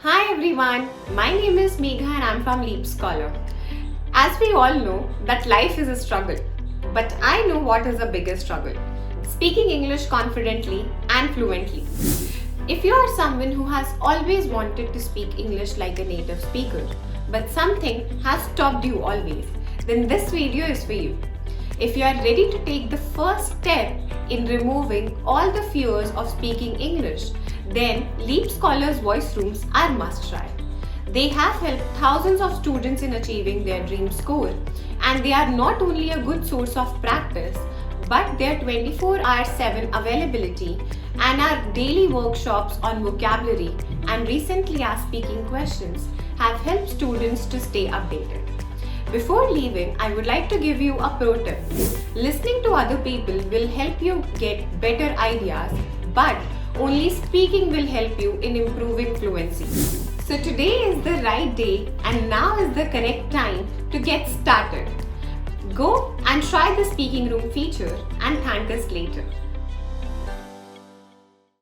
Hi everyone, my name is Megha and I'm from LeapScholar. As we all know that life is a struggle, but I know what is a bigger struggle. Speaking English confidently and fluently. If you are someone who has always wanted to speak English like a native speaker, but something has stopped you always, then this video is for you. If you are ready to take the first step in removing all the fears of speaking English, then LeapScholar's voice rooms are must try. They have helped thousands of students in achieving their dream score, and they are not only a good source of practice, but their 24/7 availability and our daily workshops on vocabulary and recently asked speaking questions have helped students to stay updated. Before leaving, I would like to give you a pro tip. Listening to other people will help you get better ideas, but only speaking will help you in improving fluency. So today is the right day and now is the correct time to get started. Go and try the speaking room feature and thank us later.